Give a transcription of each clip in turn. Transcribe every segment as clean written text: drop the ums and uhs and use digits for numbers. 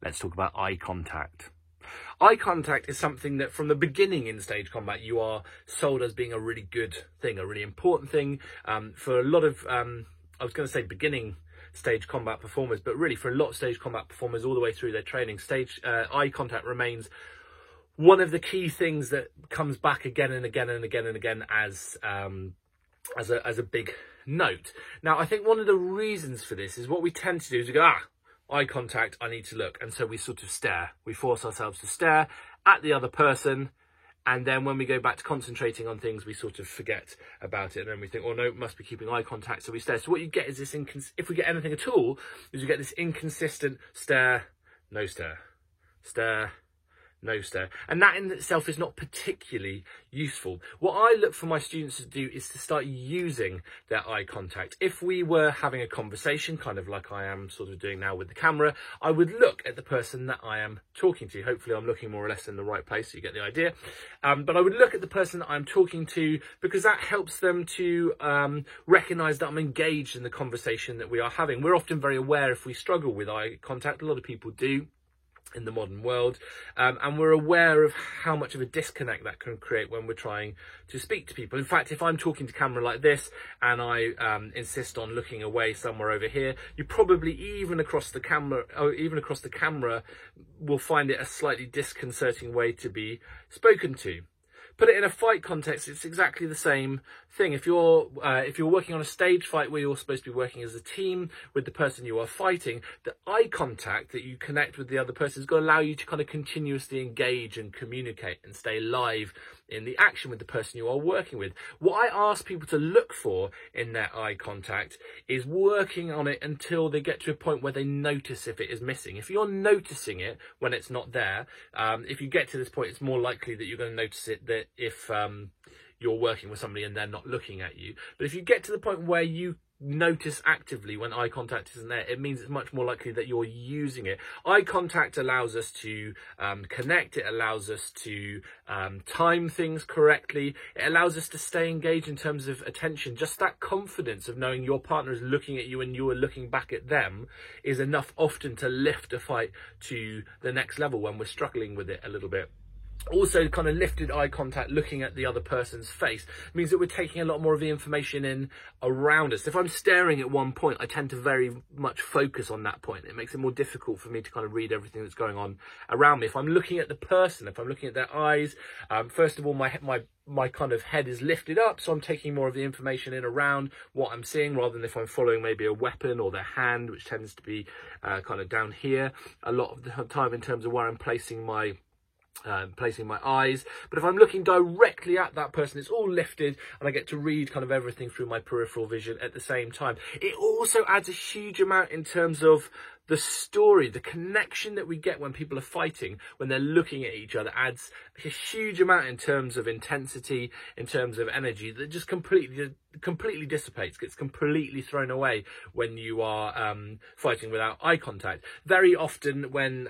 let's talk about eye contact. Eye contact is something that from the beginning in stage combat you are sold as being a really good thing, a really important thing. For a lot of, I was going to say beginning stage combat performers, but really for a lot of stage combat performers all the way through their training, eye contact remains one of the key things that comes back again and again and again and again as a big note. Now, I think one of the reasons for this is what we tend to do is we go, eye contact, I need to look. And so we sort of stare. We force ourselves to stare at the other person. And then when we go back to concentrating on things, we sort of forget about it. And then we think, oh no, must be keeping eye contact. So we stare. So what you get is this, if we get anything at all, is you get this inconsistent stare, no stare, stare, no stare. And that in itself is not particularly useful. What I look for my students to do is to start using their eye contact. If we were having a conversation, kind of like I am sort of doing now with the camera, I would look at the person that I am talking to. Hopefully I'm looking more or less in the right place, so you get the idea. But I would look at the person that I'm talking to, because that helps them to recognize that I'm engaged in the conversation that we are having. We're often very aware if we struggle with eye contact. A lot of people do in the modern world, and we're aware of how much of a disconnect that can create when we're trying to speak to people. In fact, if I'm talking to camera like this and I insist on looking away somewhere over here, you probably even across the camera will find it a slightly disconcerting way to be spoken to. Put it in a fight context, it's exactly the same thing. If you're working on a stage fight where you're supposed to be working as a team with the person you are fighting, the eye contact that you connect with the other person is going to allow you to kind of continuously engage and communicate and stay live in the action with the person you are working with. What I ask people to look for in their eye contact is working on it until they get to a point where they notice if it is missing. If you're noticing it when it's not there, if you get to this point, it's more likely that you're going to notice it that if you're working with somebody and they're not looking at you. But if you get to the point where you notice actively when eye contact isn't there, it means it's much more likely that you're using it. Eye contact allows us to connect. It allows us to time things correctly. It allows us to stay engaged in terms of attention. Just that confidence of knowing your partner is looking at you and you are looking back at them is enough often to lift a fight to the next level when we're struggling with it a little bit. Also, kind of lifted eye contact, looking at the other person's face, means that we're taking a lot more of the information in around us. If I'm staring at one point, I tend to very much focus on that point. It makes it more difficult for me to kind of read everything that's going on around me. If I'm looking at the person, if I'm looking at their eyes, first of all, my kind of head is lifted up, so I'm taking more of the information in around what I'm seeing, rather than if I'm following maybe a weapon or their hand, which tends to be kind of down here a lot of the time in terms of where I'm placing my eyes. But if I'm looking directly at that person, it's all lifted and I get to read kind of everything through my peripheral vision at the same time. It also adds a huge amount in terms of the story, the connection that we get when people are fighting, when they're looking at each other, adds a huge amount in terms of intensity, in terms of energy, that just completely dissipates, gets completely thrown away when you are fighting without eye contact. Very often when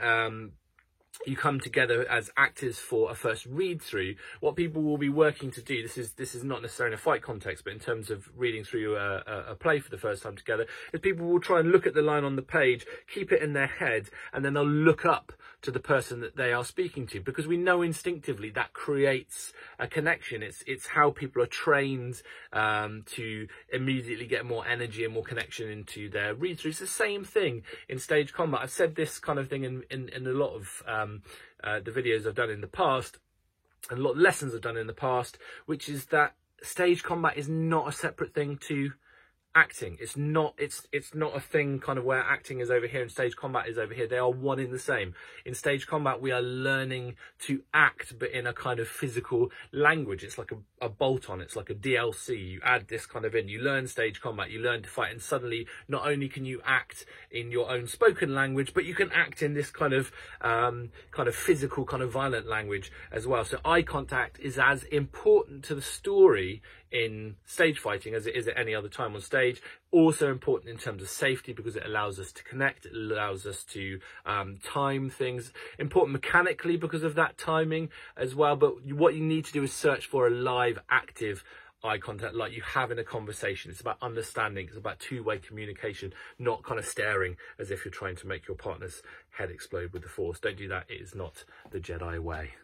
you come together as actors for a first read through, what people will be working to do, this is not necessarily in a fight context, but in terms of reading through a play for the first time together, is people will try and look at the line on the page, keep it in their head, and then they'll look up to the person that they are speaking to, because we know instinctively that creates a connection. It's how people are trained to immediately get more energy and more connection into their read through. It's the same thing in stage combat. I've said this kind of thing in a lot of the videos I've done in the past, and a lot of lessons I've done in the past, which is that stage combat is not a separate thing to acting. It's not a thing kind of where acting is over here and stage combat is over here. They are one in the same. In stage combat, we are learning to act, but in a kind of physical language. It's like a bolt-on. It's like a DLC. You add this kind of in. You learn stage combat. You learn to fight, and suddenly not only can you act in your own spoken language, but you can act in this kind of physical, kind of violent language as well. So eye contact is as important to the story in stage fighting as it is at any other time on stage. Also important in terms of safety, because it allows us to connect, it allows us to time things. Important mechanically because of that timing as well. But what you need to do is search for a live, active eye contact like you have in a conversation. It's about understanding. It's about two-way communication, not kind of staring as if you're trying to make your partner's head explode with the Force. Don't do that. It is not the Jedi way.